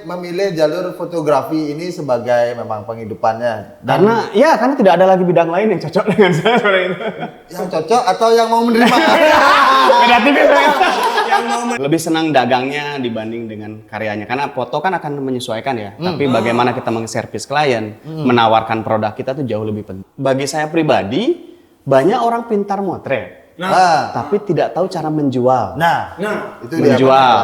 memilih jalur fotografi ini sebagai memang penghidupannya. Karena tidak ada lagi bidang lain yang cocok dengan saya seperti itu. Yang cocok atau yang mau menerima? Beda tipis. Lebih senang dagangnya dibanding dengan karyanya. Karena foto kan akan menyesuaikan ya. Tapi bagaimana kita mengservis klien, menawarkan produk kita tuh jauh lebih penting. Bagi saya pribadi, banyak orang pintar motret. Tapi tidak tahu cara menjual. Itu menjual.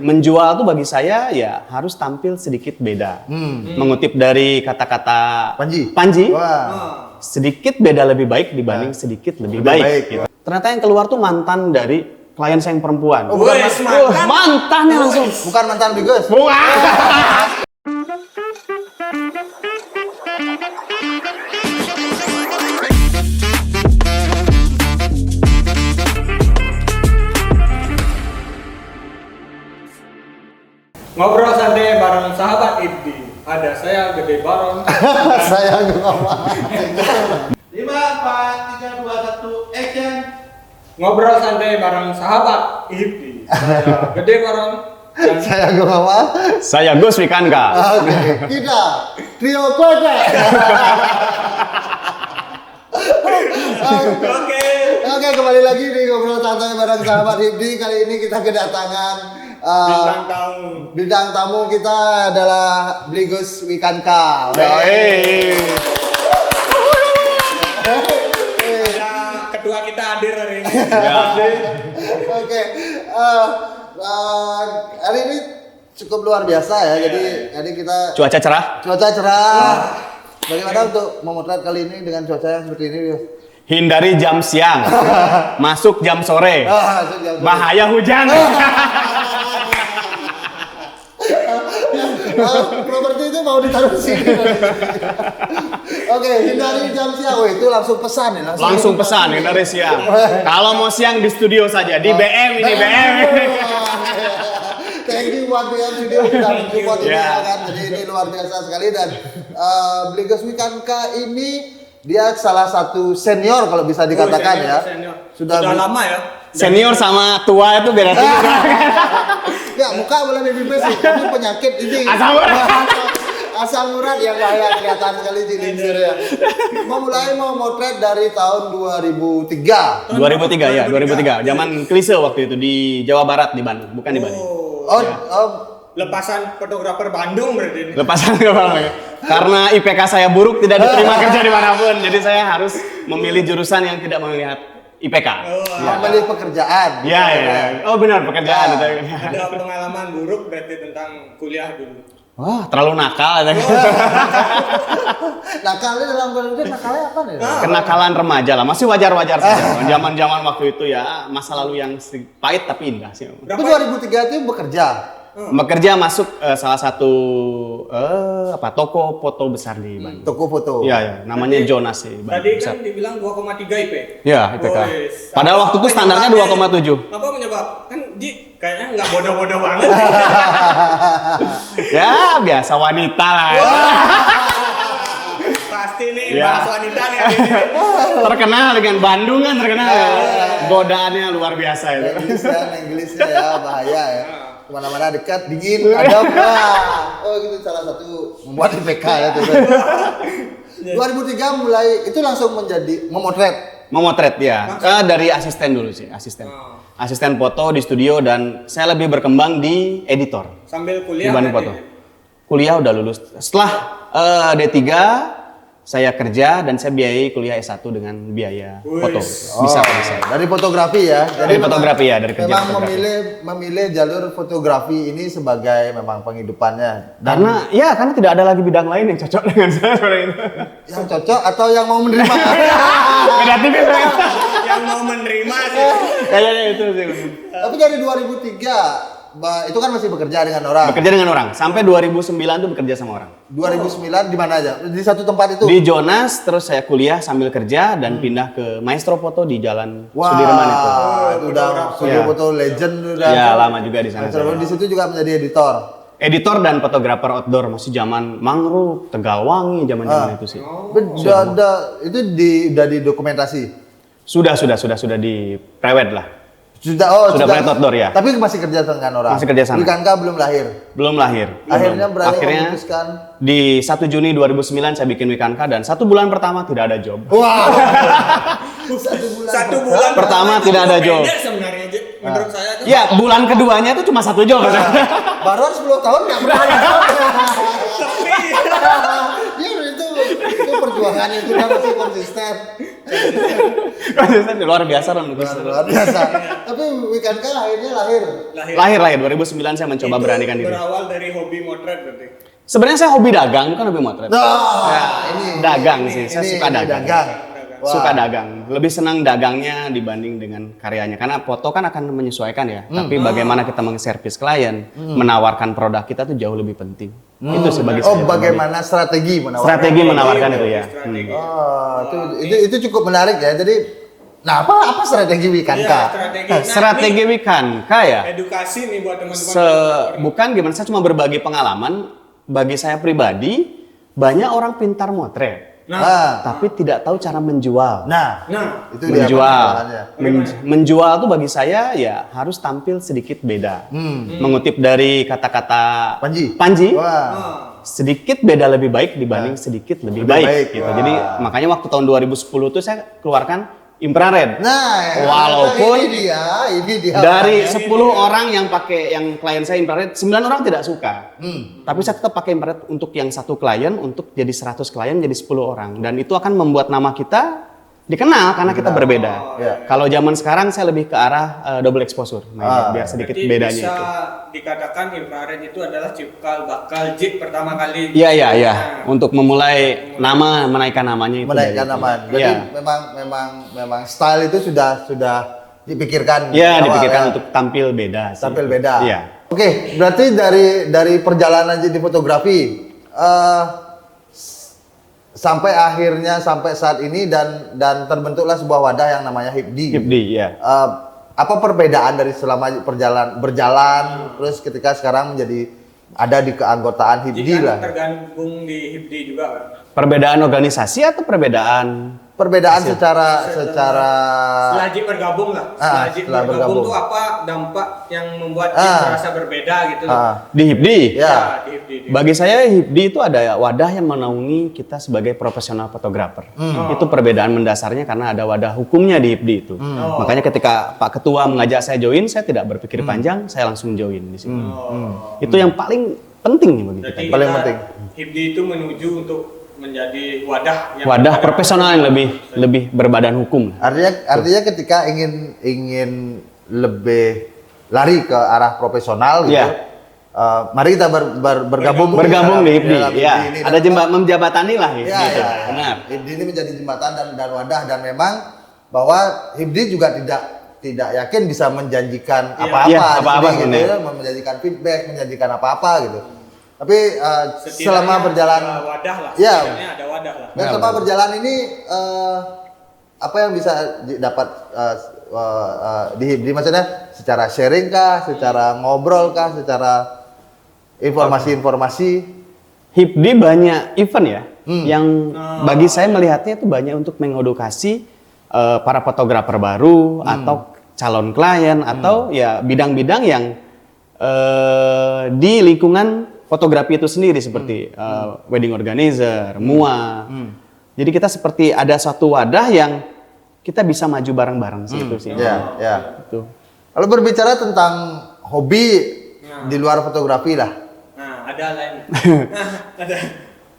Menjual tuh bagi saya ya harus tampil sedikit beda. Mengutip dari kata-kata Panji. Sedikit beda lebih baik dibanding sedikit lebih baik. Gitu. Ternyata yang keluar tuh mantan dari klien saya yang perempuan. Mantannya langsung. Bukan mantan Bigus. Ngobrol santai bareng sahabat Ibdi. Ada saya Gede Baron. Saya ngomong. 5, 4, 3, 2, 1, action. Ngobrol santai bareng sahabat Ibdi. Saya Gede Baron. Saya ngomong. Saya Gus Wikanka. Oke. Kita trio kode. Oke, kembali lagi di ngobrol santai bareng sahabat Ibdi. Kali ini kita kedatangan bintang tamu kita adalah Gus Wikanka. Ketua kita hadir hari ini. Oke, hari ini cukup luar biasa ya. Jadi kita Cuaca cerah. Bagaimana untuk memotret kali ini dengan cuaca yang seperti ini? Hindari jam siang. Masuk jam sore. Bahaya hujan. Properti itu mau ditaruh di sini. Oke, hindari jam siang. Oh, itu langsung pesan ya, Langsung pesan hindari siang. Kalau mau siang di studio saja di BM ini BM. Thank you buat BM Studio kita support ini kan. Jadi ini luar biasa sekali dan Gus Wikanka ini dia salah satu senior kalau bisa dikatakan senior. Sudah lama ya. Senior sama tua itu beda tipis. Ya, muka boleh baby face sih, tapi penyakit ini. Asam urat yang bahaya kelihatan sekali Cilincir ya. Mau motret dari tahun 2003. 2003 ya, 2003. Zaman klise waktu itu di Jawa Barat di Bandung, bukan di Bandung. Lepasan fotografer Bandung berarti ini. Lepasan ke Bandung. Karena IPK saya buruk tidak diterima kerja dimanapun, jadi saya harus memilih jurusan yang tidak melihat IPK. Memilih pekerjaan. Iya. Oh benar pekerjaan. Ada pengalaman buruk berarti tentang kuliah dulu. Wah, terlalu nakal. Nakalnya dalam berarti nakalnya apa nih? Kenakalan remaja lah, masih wajar-wajar saja. Zaman-zaman waktu itu ya, masa lalu yang pahit tapi indah sih. Itu 2003 itu bekerja. Bekerja masuk salah satu toko foto besar di Bandung. Toko foto. Iya, namanya Jonas sih. Tadi kan dibilang 2,3 IP. Iya, IPK. Padahal waktu itu standarnya 2,7. Apa menyebab? Kan kayaknya nggak bodoh-bodoh banget. Ya, biasa wanita lah. Pasti nih bahas wanita nih. Terkenal dengan Bandung kan terkenal. Godaannya luar biasa itu. Inggrisnya ya bahaya ya. Kemana-mana dekat, dingin, adem. Oh gitu salah satu membuat IPK ya tuh. 2003 mulai itu langsung menjadi memotret ya. Dari asisten dulu sih, asisten foto di studio dan saya lebih berkembang di editor. Sambil kuliah dibanding foto. Kuliah udah lulus. Setelah D3 saya kerja dan saya biayai kuliah S1 dengan biaya foto. Bisa. Dari fotografi ya. Dari fotografi ya, dari kerja memang fotografi. memilih jalur fotografi ini sebagai memang penghidupannya. Karena tidak ada lagi bidang lain yang cocok dengan saya seperti itu. Yang cocok atau yang mau menerima? Beda tipis. Yang mau menerima sih. Kayaknya itu sih. Tapi dari 2003 itu kan masih bekerja dengan orang. Bekerja dengan orang. Sampai 2009 tuh bekerja sama orang. 2009 di mana aja? Di satu tempat itu? Di Jonas, terus saya kuliah sambil kerja dan pindah ke Maestro Foto di Jalan Sudirman itu. Itu udah studio foto legend udah. Ya, lama juga di sana. Di situ juga menjadi editor. Editor dan fotografer outdoor masih zaman Mangrove, Tegalwangi, zaman-zaman itu sih. Itu udah didokumentasi. Sudah di prewed lah. Sudah Planet Outdoor ya. Tapi masih kerja dengan orang. Masih kerja sana. Wikanka belum lahir. Belum lahir. Akhirnya berani Akhirnya memutuskan. di 1 Juni 2009 saya bikin Wikanka dan 1 bulan pertama tidak ada job. Wah. 1 bulan Pertama tidak ada job. pendek sebenarnya Ji. Menurut saya tuh Ya, bulan keduanya itu cuma 1 job. Baru 10 tahun nggak pernah ada job. Ya itu perjuangan itu kan masih konsisten. Konsisten luar biasa Ron. Luar biasa. Tapi Wikanka akhirnya lahir. Lahir 2009 saya mencoba itu beranikan diri. berawal dari hobi motret berarti. Sebenarnya saya hobi dagang, bukan hobi motret. Dagang sih, saya suka dagang. Wah. Suka dagang. Lebih senang dagangnya dibanding dengan karyanya. Karena foto kan akan menyesuaikan ya. Tapi bagaimana kita mengservis klien, menawarkan produk kita tuh jauh lebih penting. Itu sih bagi saya. Bagaimana strategi menawarkan? Strategi menawarkan itu ya. Strategi. Itu cukup menarik ya. Jadi, nah apa strategi Wikanka? Strategi Wikanka ya. Edukasi nih buat teman-teman. Bukan gimana, saya cuma berbagi pengalaman. Bagi saya pribadi, banyak orang pintar motret. Tapi tidak tahu cara menjual. Nah, itu dia menjual. permasalahannya. Menjual tuh bagi saya ya harus tampil sedikit beda. Mengutip dari kata-kata Panji, sedikit beda lebih baik dibanding sedikit lebih baik. Gitu. Jadi makanya waktu tahun 2010 tuh saya keluarkan infrared. Nah, walaupun ini dia dari 10 orang yang pakai yang klien saya infrared, 9 orang tidak suka. Tapi saya tetap pakai infrared untuk yang satu klien, untuk jadi 100 klien jadi 10 orang. Dan itu akan membuat nama kita dikenal karena kita berbeda. Kalau zaman sekarang saya lebih ke arah double exposure, biar sedikit Jadi bedanya bisa itu. dikatakan infrared itu adalah cikal bakal Jik pertama kali. Iya. Untuk memulai nama, menaikkan namanya itu. menaikkan dari itu. nama. Jadi Iya. memang style itu sudah dipikirkan. Iya, awal, dipikirkan ya. untuk tampil beda sih. Tampil beda. Iya. Oke, berarti dari perjalanan di fotografi sampai akhirnya sampai saat ini dan terbentuklah sebuah wadah yang namanya HIPDI. HIPDI, ya. Apa perbedaan dari selama berjalan terus ketika sekarang menjadi ada di keanggotaan HIPDI Jika lah. tergabung di HIPDI juga kan. Perbedaan organisasi atau perbedaan Secara Setelah Jik bergabung lah. setelah bergabung. tuh apa dampak yang membuat Jik merasa berbeda gitu loh. di HIPDI? Ya. Di HIPDI. Bagi saya HIPDI itu ada wadah yang menaungi kita sebagai profesional fotografer. Itu perbedaan mendasarnya karena ada wadah hukumnya di HIPDI itu. Makanya ketika Pak Ketua mengajak saya join, saya tidak berpikir panjang, saya langsung join di sini. Itu yang paling penting nih bagi kita. Jadi Paling kita, penting. HIPDI itu menuju untuk menjadi wadah yang Wadah profesional yang lebih berbadan hukum. Artinya ketika ingin lebih lari ke arah profesional gitu. Iya. Mari kita bergabung Bergabung di HIPDI. dalam Ya, ini. ada menjabatani lah HIPDI. Ya, itu. ya. Benar. HIPDI ini menjadi jembatan dan wadah dan memang bahwa HIPDI juga tidak yakin bisa menjanjikan apa-apa Iya, di apa-apa sini, gitu, sebenarnya. ya, menjanjikan feedback, menjanjikan apa-apa gitu. Tapi setidaknya selama berjalan ada wadah lah. Ya. Setidaknya ada wadah lah. dan selama berjalan ini apa yang bisa dapat di HIPDI, maksudnya secara sharing kah, secara ngobrol kah, secara informasi-informasi? HIPDI banyak event ya, yang bagi saya melihatnya itu banyak untuk mengedukasi para fotografer baru atau calon klien atau ya bidang-bidang yang di lingkungan fotografi itu sendiri seperti wedding organizer, MUA. Jadi kita seperti ada suatu wadah yang kita bisa maju bareng-bareng sih itu sih. Ya. Itu. Kalau berbicara tentang hobi di luar fotografi lah. Nah, ada lain. Ada.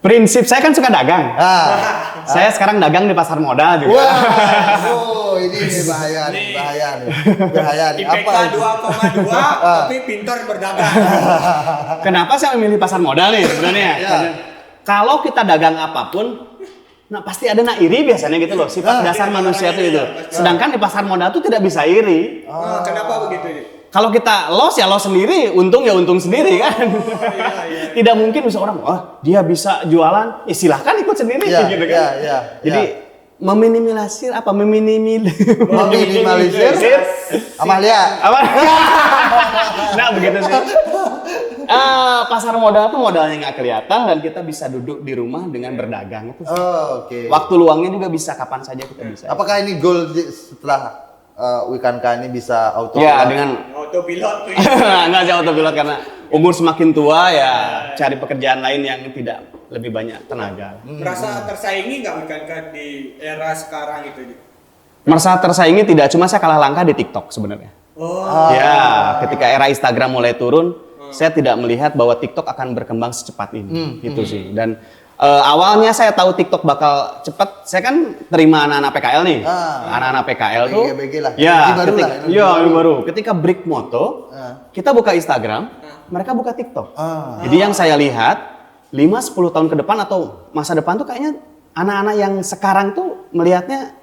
Prinsip saya kan suka dagang. Saya sekarang dagang di pasar modal juga. Ini bahaya nih. Bahaya nih. IPK Apa itu? 2,2 tapi pintar berdagang. Kenapa saya memilih pasar modal nih sebenarnya? Karena kalau kita dagang apapun, nah pasti ada iri biasanya gitu loh. Sifat dasar manusia itu. Sedangkan di pasar modal tuh tidak bisa iri. Kenapa begitu? Kalau kita loss ya loss sendiri, untung ya untung sendiri kan. Tidak mungkin bisa orang, dia bisa jualan, ya silahkan ikut sendiri gitu kan. Jadi meminimalisir Amalia. Nah begitu sih. Pasar modal tuh modalnya nggak kelihatan dan kita bisa duduk di rumah dengan berdagang itu sih. Oke. Waktu luangnya juga bisa kapan saja kita bisa. Apakah ini goal setelah Wikanka ini bisa auto? Ya, dengan Autopilot. nggak sih autopilot karena umur semakin tua ya cari pekerjaan lain yang tidak lebih banyak tenaga. Merasa tersaingi nggak Wikanka di era sekarang itu? Merasa tersaingi tidak, cuma saya kalah langkah di TikTok sebenarnya. Oh. Ya, ketika era Instagram mulai turun, saya tidak melihat bahwa TikTok akan berkembang secepat ini, gitu sih. Dan awalnya saya tahu TikTok bakal cepat, saya kan terima anak-anak PKL nih, anak-anak PKL tuh, BG lah. ya, Energi baru lah, energi energi baru. Ketika break moto, kita buka Instagram, mereka buka TikTok. Jadi yang saya lihat 5-10 tahun ke depan atau masa depan tuh kayaknya anak-anak yang sekarang tuh melihatnya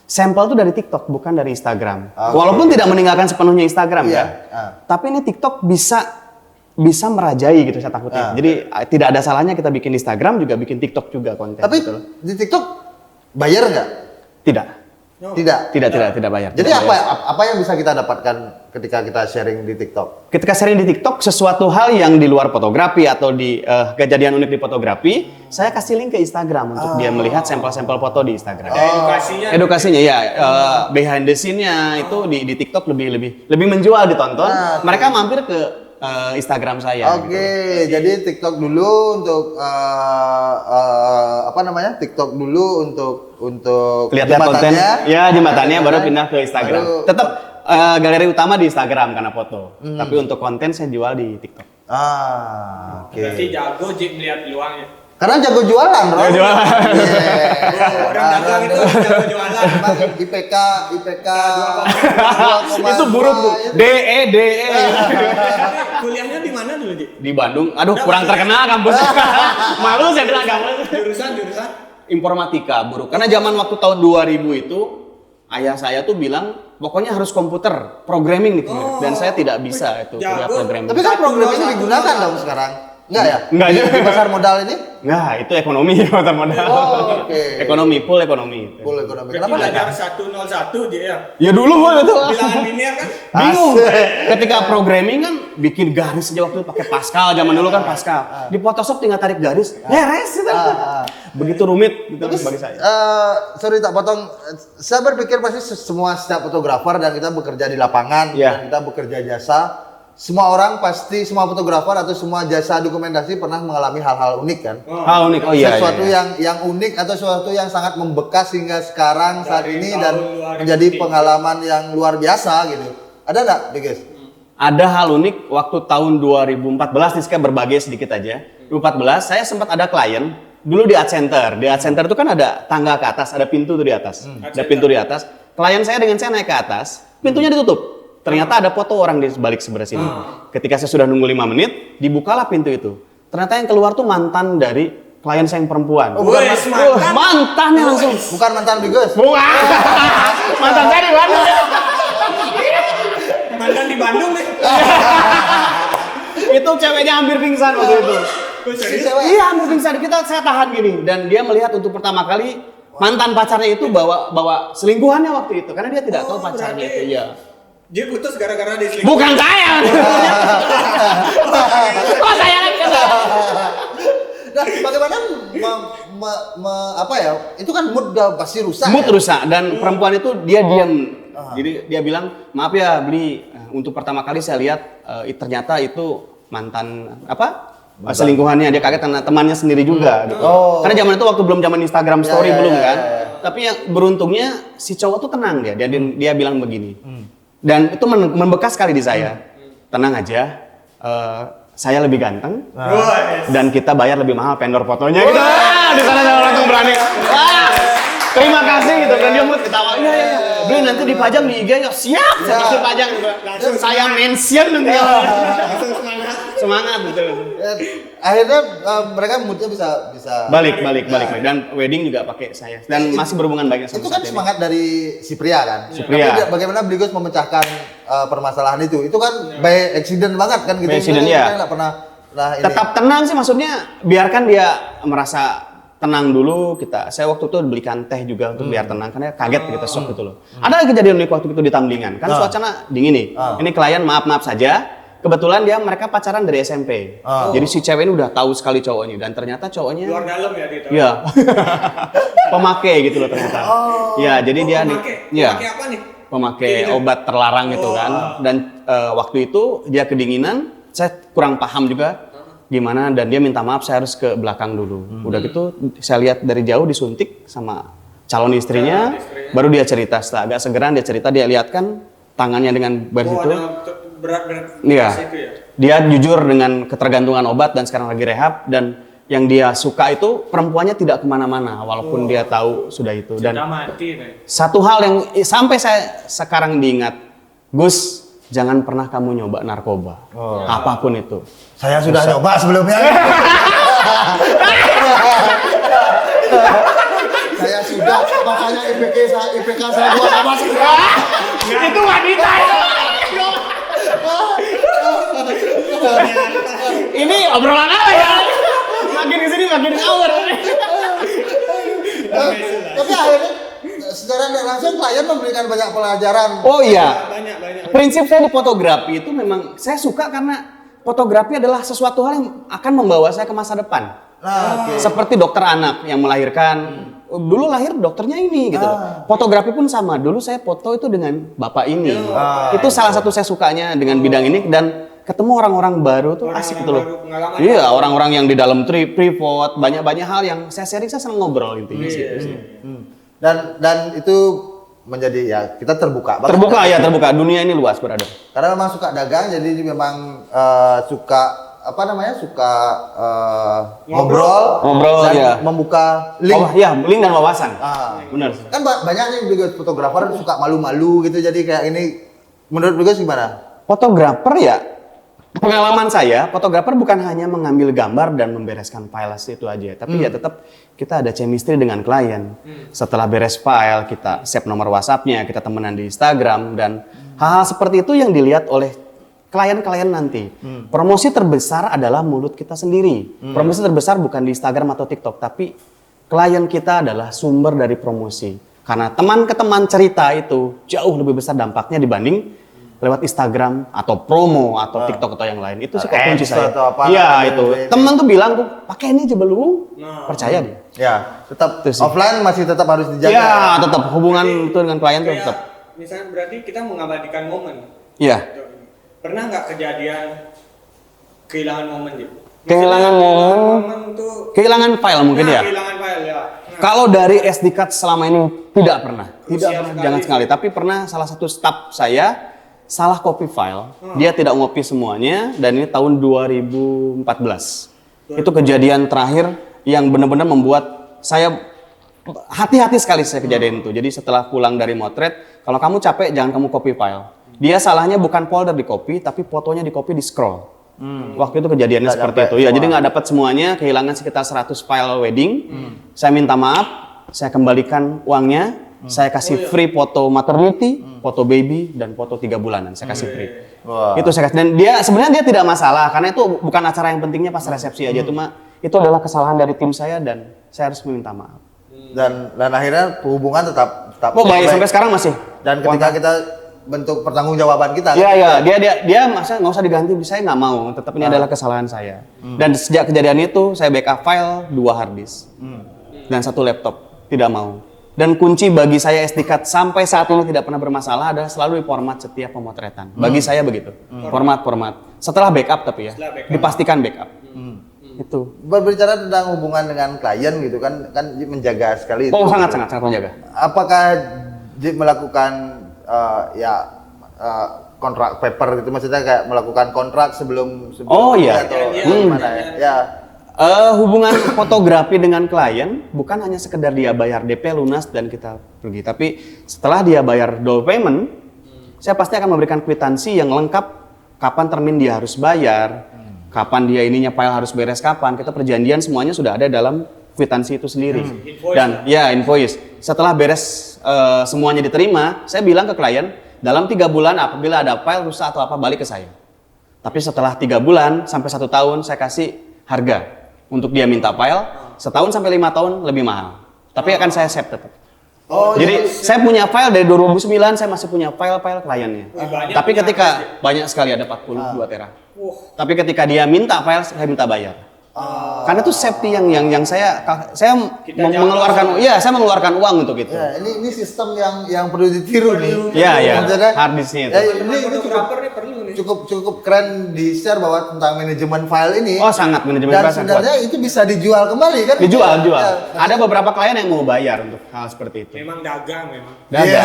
sampel tuh dari TikTok, bukan dari Instagram. Walaupun tidak meninggalkan sepenuhnya Instagram ya. Tapi ini TikTok bisa merajai gitu saya takutnya. Jadi tidak ada salahnya kita bikin Instagram juga bikin TikTok juga konten. Tapi gitu loh. di TikTok bayar nggak? Tidak. Tidak bayar. Jadi Tidak bayar. apa yang bisa kita dapatkan ketika kita sharing di TikTok? Ketika sharing di TikTok sesuatu hal yang di luar fotografi atau di kejadian unik di fotografi, saya kasih link ke Instagram untuk dia melihat sampel-sampel foto di Instagram. Edukasinya ya, behind the scene-nya itu di TikTok lebih menjual ditonton. Mereka mampir ke Instagram saya. Oke, jadi TikTok dulu untuk TikTok dulu untuk lihat konten, ya jembatannya baru pindah ke Instagram. Tetap galeri utama di Instagram karena foto. Tapi untuk konten saya jual di TikTok. Oke. Berarti jago Jik melihat peluangnya. Karena jago jualan, bro. Orang dagang itu jago jualan. IPK 2,5. Itu buruk tuh. DE. Kuliahnya di mana dulu, Jik? Di Bandung. Aduh, kurang terkenal kampus. Malu saya bilang kampus. Jurusan? Informatika, buruk. Karena zaman waktu tahun 2000 itu ayah saya tuh bilang pokoknya harus komputer, programming gitu. Dan saya tidak bisa itu kuliah programming. Tapi kan program ini digunakan dong sekarang. Enggak ya? Enggak. Di pasar modal ini? Enggak, itu ekonomi pasar modal. Oke. Full ekonomi. Full ekonomi. Berarti Kenapa enggak? belajar 101 Jik ya? Ya dulu itu. Bilangan linear kan? Bingung. Ketika programming kan bikin garis aja waktu itu pakai Pascal, zaman dulu kan Pascal. Di Photoshop tinggal tarik garis, beres gitu. Begitu rumit gitu bagi saya. Sorry tak potong. Saya berpikir pasti setiap fotografer dan kita bekerja di lapangan, dan kita bekerja jasa. Semua orang pasti, semua fotografer atau semua jasa dokumentasi pernah mengalami hal-hal unik kan? Hal unik, oh iya. Sesuatu yang unik atau sesuatu yang sangat membekas hingga sekarang saat ini dan menjadi pengalaman yang luar biasa gitu. Ada nggak, guys? Ada hal unik waktu tahun 2014 nih, saya berbagi sedikit aja. 2014 saya sempat ada klien dulu di Art Center. Di Art Center itu kan ada tangga ke atas, ada pintu tuh di atas. Ada pintu di atas. Klien saya dengan saya naik ke atas, pintunya ditutup. Ternyata ada foto orang di balik sebelah sini. Ketika saya sudah nunggu 5 menit, dibukalah pintu itu. Ternyata yang keluar tuh mantan dari klien saya yang perempuan. Mantannya langsung. Bukan mantan Bigus. Bukan. Mantan saya di Bandung. Mantan di Bandung nih. Itu ceweknya hampir pingsan waktu itu. Iya, hampir pingsan. Saya tahan gini dan dia melihat untuk pertama kali mantan pacarnya itu bawa selingkuhannya waktu itu karena dia tidak tahu pacarnya itu. Iya. Dia putus gara-gara diselingkuh. Bukan saya. Oh, saya lagi. Nah, bagaimana itu kan mood udah pasti rusak. Mood rusak dan perempuan itu dia diam. Jadi dia bilang, "Maaf ya, Bli, untuk pertama kali saya lihat ternyata itu mantan selingkuhannya." Dia kaget karena temannya sendiri juga gitu. Karena zaman itu waktu belum zaman Instagram story belum kan. Tapi yang beruntungnya si cowok tuh tenang dia. Dia bilang begini. Dan itu membekas sekali di saya. Tenang aja, saya lebih ganteng dan kita bayar lebih mahal vendor fotonya. Gitu. Di sana saya langsung berani. Terima kasih gitu. Dan dia mau ketawa. Iya. Beli nanti dipajang di IG ya. Siap. Saya kasih pajang. Langsung saya mention nanti. Langsung semangat gitu. Akhirnya mereka moodnya bisa balik dan wedding juga pakai saya dan masih berhubungan baik sama itu kan semangat dari si pria kan. Tapi bagaimana Bligos memecahkan permasalahan itu kan by accident banget kan gitu. By accident ya. Nggak pernah tetap tenang sih, maksudnya biarkan dia merasa tenang dulu. Saya waktu itu belikan teh juga untuk biar tenang karena kaget kita shock gitu loh. Ada kejadian unik waktu itu di Tamlingan kan suasana dingin nih. Ini klien maaf saja. Kebetulan mereka pacaran dari SMP. Jadi si cewek ini udah tahu sekali cowoknya dan ternyata cowoknya luar dalam ya dia. Iya. Pemakai gitu loh ternyata. Ya, jadi dia pemakai apa nih? pemakai obat terlarang gitu kan. Dan waktu itu dia kedinginan, saya kurang paham juga gimana dan dia minta maaf saya harus ke belakang dulu. Udah gitu saya lihat dari jauh disuntik sama calon istrinya, baru dia cerita. Setelah agak segeran dia cerita, dia lihat kan tangannya dengan baris itu. Berat-berat Iya. itu ya. Dia jujur dengan ketergantungan obat dan sekarang lagi rehab, dan yang dia suka itu perempuannya tidak kemana-mana walaupun dia tahu sudah itu. Dan Sudah mati nih. satu hal yang sampai saya sekarang diingat, Gus, jangan pernah kamu nyoba narkoba, apapun itu. Saya sudah nyoba sebelumnya. Saya sudah, makanya IPK saya 2,9. Itu wanita itu. Ini obrolan apa ya? Makin kesini makin ngawur. Tapi akhirnya secara tidak langsung klien memberikan banyak pelajaran. Oh iya. Banyak. Prinsip saya di fotografi itu memang saya suka karena fotografi adalah sesuatu hal yang akan membawa saya ke masa depan. Nah, Seperti dokter anak yang melahirkan. Dulu lahir dokternya ini gitu loh. Fotografi pun sama. Dulu saya foto itu dengan bapak ini. Itu salah satu saya sukanya dengan bidang ini, dan ketemu orang-orang baru tuh asik gitu loh. Iya, orang-orang yang di dalam private, banyak-banyak hal yang saya sharing, saya senang ngobrol intinya sih. dan itu menjadi ya kita terbuka. Terbuka ya, terbuka. Dunia ini luas, brother. Karena memang suka dagang, jadi memang suka suka ngobrol dan ya. membuka link. Link dan wawasan. Benar. Kan banyak nih juga fotografer suka malu-malu gitu, jadi kayak ini menurut Bigus gimana? Fotografer ya, pengalaman saya, fotografer bukan hanya mengambil gambar dan membereskan file itu aja, tapi ya tetap kita ada chemistry dengan klien. Setelah beres file, kita save nomor WhatsApp-nya, kita temenan di Instagram, dan hal-hal seperti itu yang dilihat oleh klien-klien nanti. Promosi terbesar adalah mulut kita sendiri. Promosi terbesar bukan di Instagram atau TikTok, tapi klien kita adalah sumber dari promosi. Karena teman ke teman cerita itu jauh lebih besar dampaknya dibanding lewat Instagram atau promo atau TikTok atau yang lain. Itu sih kunci saya. Iya itu. Teman tuh bilang tuh pakai ini aja belum. Percaya dia. Ya, tetap Itu sih. offline masih tetap harus dijaga. Iya, tetap hubungan itu dengan klien tuh tetap. Misalnya berarti kita mengabadikan momen. Iya. Pernah nggak kejadian kehilangan momen gitu? Kehilangan momen. Tuh. Kehilangan file mungkin ya. Kehilangan file ya. Kalau dari SD card selama ini tidak pernah. Tidak Krusial pernah, sekali. jangan sekali. Tapi pernah salah satu staff saya salah copy file. Dia tidak ngopi semuanya, dan ini tahun 2014. Itu kejadian terakhir yang benar-benar membuat saya hati-hati sekali saya kejadian itu. Jadi setelah pulang dari motret, kalau kamu capek jangan kamu copy file. Dia salahnya bukan folder di copy, tapi fotonya di copy di scroll. Waktu itu kejadiannya Nggak seperti dapet itu. Ya, semua. jadi nggak dapat semuanya, kehilangan sekitar 100 file wedding. Saya minta maaf, saya kembalikan uangnya, saya kasih free foto maternity, foto baby, dan foto 3 bulanan. Saya kasih free. Wah. Itu saya kasih. Dan dia sebenarnya dia tidak masalah, karena itu bukan acara yang pentingnya pas resepsi aja. Cuma itu adalah kesalahan dari tim saya dan saya harus meminta maaf. Dan akhirnya hubungan tetap Oh baik, sampai sekarang masih. Dan ketika kita bentuk pertanggungjawaban kita. Iya, dia masa nggak usah diganti, saya nggak mau. Tetap ini adalah kesalahan saya. Dan sejak kejadian itu saya backup file 2 hard disk dan 1 laptop, tidak mau. Dan kunci bagi saya SD card sampai saat ini tidak pernah bermasalah adalah selalu di format setiap pemotretan. Bagi saya begitu, format. Setelah backup tapi ya, dipastikan backup. Itu. Berbicara tentang hubungan dengan klien gitu kan menjaga sekali. Oh itu. sangat menjaga. Apakah melakukan kontrak paper gitu, maksudnya kayak melakukan kontrak sebelum Oh iya. atau gimana ya? Hubungan fotografi dengan klien bukan hanya sekedar dia bayar DP lunas dan kita pergi, tapi setelah dia bayar down payment, saya pasti akan memberikan kwitansi yang lengkap, kapan termin dia harus bayar, kapan dia ininya file harus beres kapan, kita perjanjian semuanya sudah ada dalam kwitansi itu sendiri. Dan ya invoice. Setelah beres semuanya diterima, saya bilang ke klien, dalam 3 bulan apabila ada file rusak atau apa balik ke saya. Tapi setelah 3 bulan sampai 1 tahun saya kasih harga. Untuk dia minta file, setahun sampai 5 tahun lebih mahal. Tapi akan saya save tetap. Jadi saya punya file dari 2009, saya masih punya file-file kliennya. Tapi ketika banyak sekali ada 42 tera. Tapi ketika dia minta file, saya minta bayar. Karena itu safety yang saya mengeluarkan, saya mengeluarkan uang untuk itu. Ya, ini sistem yang perlu ditiru nih. Iya. Maksudnya, Hard disknya itu. ini cukup keren di share bahwa tentang manajemen file ini. Oh, sangat manajemen Dan file sangat sebenarnya itu bisa dijual kembali kan? dijual. Ya, Ada beberapa klien yang mau bayar untuk hal seperti itu. Memang dagang memang. Dagang.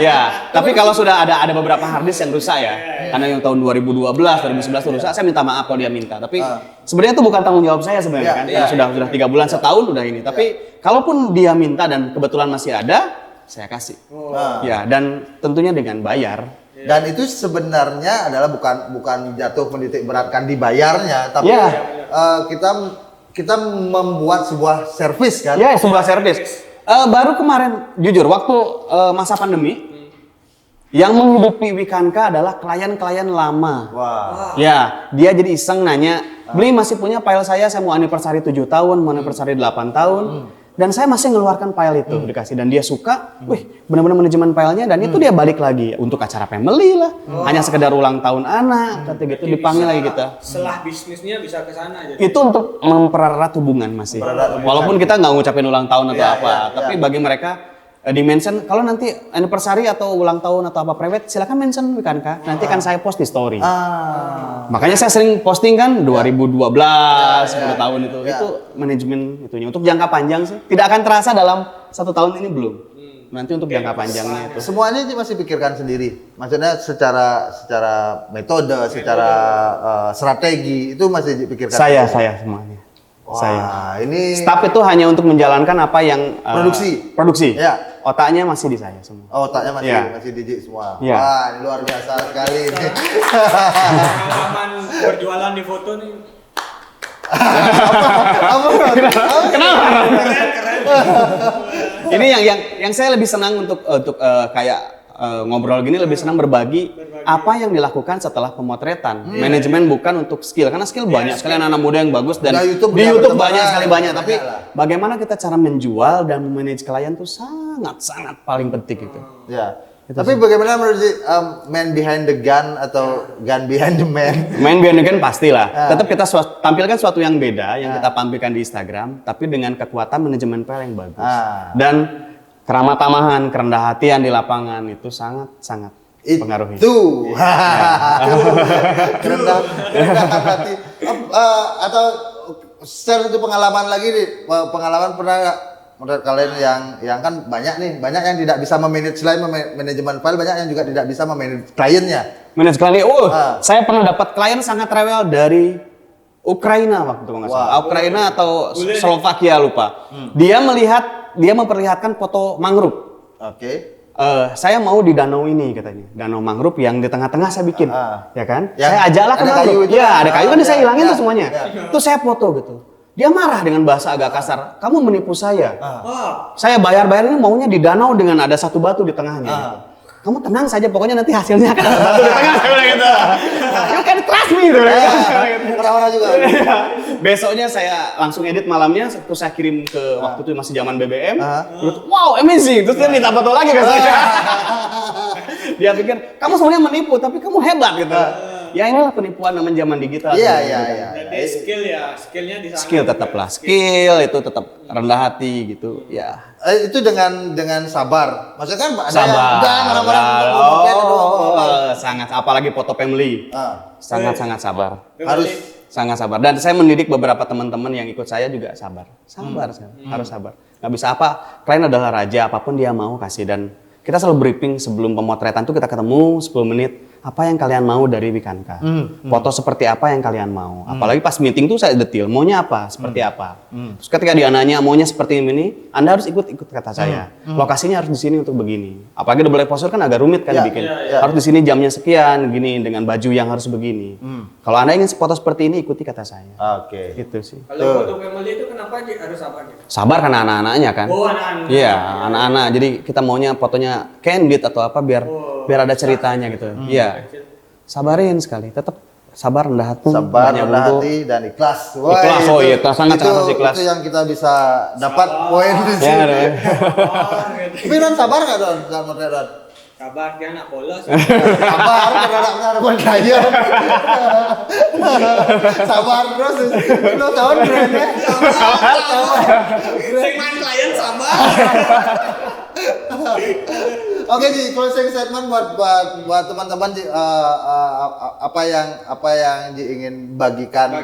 Ya, tapi kalau sudah ada beberapa hard disk yang rusak ya. Karena yang tahun 2012, 2011 itu rusak, saya minta maaf kalau dia minta. Tapi sebenarnya itu bukan tanggung jawab saya sebenarnya kan. Karena sudah 3 bulan, setahun udah ini. Tapi kalaupun dia minta dan kebetulan masih ada, saya kasih. Ya, dan tentunya dengan bayar. Dan itu sebenarnya adalah bukan jatuh menitik beratkan dibayarnya, tapi kita membuat sebuah servis kan? Ya, sebuah servis. Baru kemarin, jujur, waktu masa pandemi, yang menghidupi Wikanka adalah klien-klien lama. Wah. Ya, dia jadi iseng nanya, beli masih punya file saya mau anniversary 7 tahun, mau anniversary 8 tahun. Dan saya masih ngeluarkan file itu dikasih dan dia suka, benar-benar manajemen filenya dan itu dia balik lagi untuk acara family lah, hanya sekedar ulang tahun anak, kata gitu dipanggil lagi kita. Setelah bisnisnya bisa ke sana aja. Itu untuk mempererat hubungan masih. Walaupun kita nggak ngucapin ulang tahun atau apa, tapi bagi mereka di-mention kalau nanti anniversary atau ulang tahun atau apa private silakan mention Wikanka, nanti kan saya post di story. Makanya saya sering posting kan 2012 10 tahun itu manajemen itunya untuk jangka panjang sih tidak akan terasa dalam 1 tahun ini belum. Nanti untuk jangka panjangnya itu. Semua ini masih pikirkan sendiri. Maksudnya secara metode, secara strategi itu masih dipikirkan. Saya semuanya. Wah, ini staff itu hanya untuk menjalankan apa yang produksi. Ya. Otaknya masih di saya semua. Oh, otaknya masih Ya. masih Dijik semua. Ya. Wah, ini luar biasa sekali ini. Pengalaman berjualan di foto nih. Kenapa? Ini yang saya lebih senang untuk kayak ngobrol gini lebih senang berbagi apa yang dilakukan setelah pemotretan. Manajemen bukan untuk skill karena skill banyak sekali anak-anak muda yang bagus dan di YouTube banyak sekali tapi bagaimana kita cara menjual dan memanage klien tuh sangat paling penting itu. Ya. Tapi bagaimana menurut man behind the gun atau gun behind the man? Man behind the gun pastilah. Tetap kita tampilkan sesuatu yang beda yang kita tampilkan di Instagram tapi dengan kekuatan manajemen file yang bagus. Dan keramah tamahan, kerendah hatian di lapangan itu sangat pengaruhi. Itu. Kerendah hati. Atau share itu pengalaman lagi nih. Pengalaman pernah nggak menurut kalian yang kan banyak yang tidak bisa memanage selain manajemen file, banyak yang juga tidak bisa memanage kliennya. Manage klien, saya pernah dapat klien sangat rewel dari Ukraina waktu itu nggak salah. Ukraina atau Slovakia lupa. Dia memperlihatkan foto mangrove. Oke. Saya mau di danau ini katanya, danau mangrove yang di tengah-tengah saya bikin, ya kan? Yang saya ajaklah ke mangrove. Ada kayu kan saya hilangin tuh semuanya. Tuh saya foto gitu. Dia marah dengan bahasa agak kasar. Kamu menipu saya. Saya bayar ini maunya di danau dengan ada satu batu di tengahnya. Gitu. Kamu tenang saja, pokoknya nanti hasilnya akan ada batu di tengah. Saya bilang gitu. You can trust me. Orang-orang juga. Besoknya saya langsung edit malamnya, terus saya kirim ke waktu itu masih zaman BBM. Wow, amazing. Terus dia minta foto lagi ke saya. Dia pikir kamu sebenarnya menipu, tapi kamu hebat gitu. Ya inilah penipuan namanya zaman digital. Iya. Jadi skillnya di sana. Skill tetaplah, skill itu tetap rendah hati gitu. Ya. Itu dengan sabar. Maksudnya kan ada sangat apalagi foto family. Sangat sabar. Harus sangat sabar. Dan saya mendidik beberapa teman-teman yang ikut saya juga sabar. Harus sabar. Nggak bisa apa, klien adalah raja, apapun dia mau kasih. Dan kita selalu briefing sebelum pemotretan tuh kita ketemu 10 menit. Apa yang kalian mau dari Wikanka? Foto seperti apa yang kalian mau? Apalagi pas meeting tuh saya detail, maunya apa, seperti apa. Terus ketika dia nanya maunya seperti ini, Anda harus ikut kata saya. Lokasinya harus di sini untuk begini. Apalagi double exposure kan agak rumit kan dibikin. Harus di sini jamnya sekian, gini dengan baju yang harus begini. Kalau Anda ingin foto seperti ini, ikuti kata saya. Oke. Gitu sih. Kalau foto family itu kenapa harus apa gitu? Sabar karena anak-anaknya kan. Oh, anak-anak. Iya, anak-anak. Jadi kita maunya fotonya candid atau apa biar ada ceritanya gitu. Iya. Sabarin sekali, tetap sabar, rendah hati, hati dan ikhlas. Wah, ikhlas sangat ikhlas. Itu yang kita bisa dapat poin di sini. Tapi Don sabar nggak Don? Kabar dia anak polos. Sabar, karena harapan kaya. Sabar terus. Lo tahun brandnya. Segmen klien sabar. Oke Ji, closing statement buat teman-teman Ji, apa yang Ji ingin bagikan.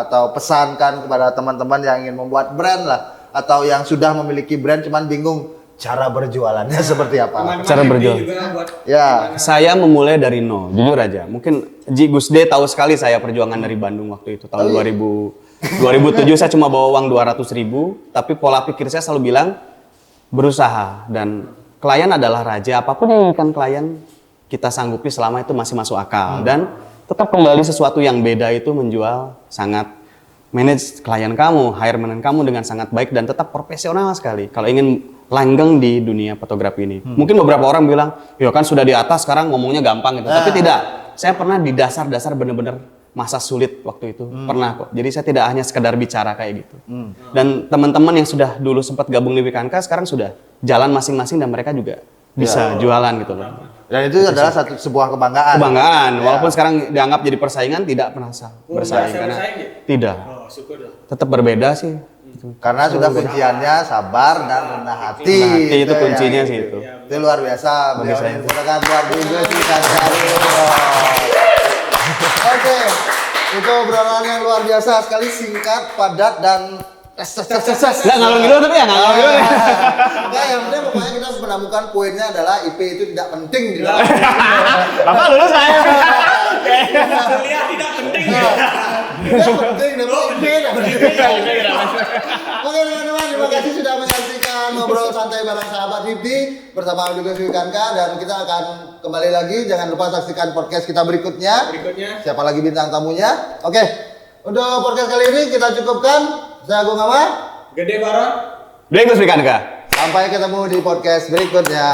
Atau pesankan kepada teman-teman yang ingin membuat brand lah, atau yang sudah memiliki brand cuman bingung cara berjualannya seperti apa. Cara berjualan. Ya, Saya memulai dari nol, jujur aja. Mungkin Ji Gusde tahu sekali saya perjuangan dari Bandung waktu itu tahun 2007 saya cuma bawa uang 200.000, tapi pola pikir saya selalu bilang berusaha, dan klien adalah raja. Apapun yang inginkan klien kita sanggupi selama itu masih masuk akal, dan tetap kembali sesuatu yang beda itu menjual sangat manage klien kamu, hire manajemen kamu dengan sangat baik dan tetap profesional sekali. Kalau ingin langgeng di dunia fotografi ini. Mungkin beberapa orang bilang, ya kan sudah di atas sekarang ngomongnya gampang gitu. Tapi tidak. Saya pernah di dasar-dasar bener-bener masa sulit waktu itu. Pernah kok. Jadi saya tidak hanya sekedar bicara kayak gitu. Dan teman-teman yang sudah dulu sempat gabung di Wikanka sekarang sudah jalan masing-masing dan mereka juga bisa jualan gitu loh. dan itu adalah sebuah kebanggaan. Kebanggaan. Ya. Walaupun sekarang dianggap jadi persaingan, tidak pernah bersaing karena tidak. Oh, syukur lah. Tetap berbeda sih. Karena sudah kunciannya sabar dan rendah hati. Rendah hati itu ya. kuncinya sih itu. Itu luar biasa. Beliau ini silakan luar biasa sih kan. Oke, itu obrolan yang luar biasa sekali, singkat, padat dan Nggak ngalor gitu tapi ya ngalor gitu. Enggak, yang penting pokoknya kita menemukan poinnya adalah IP itu tidak penting di dalam. Bapak lulus saya. Kuliah tidak penting ya. Tidak penting, tapi IP tidak penting. Oke teman-teman, terima kasih sudah menyaksikan ngobrol santai bareng sahabat Hipdi bersama Dugas Wikanka, dan kita akan kembali lagi. Jangan lupa saksikan podcast kita berikutnya. Siapa lagi bintang tamunya? Oke, untuk podcast kali ini kita cukupkan. Saya Agung Amar. Gede Baron. Dugas Wikanka. Sampai ketemu di podcast berikutnya.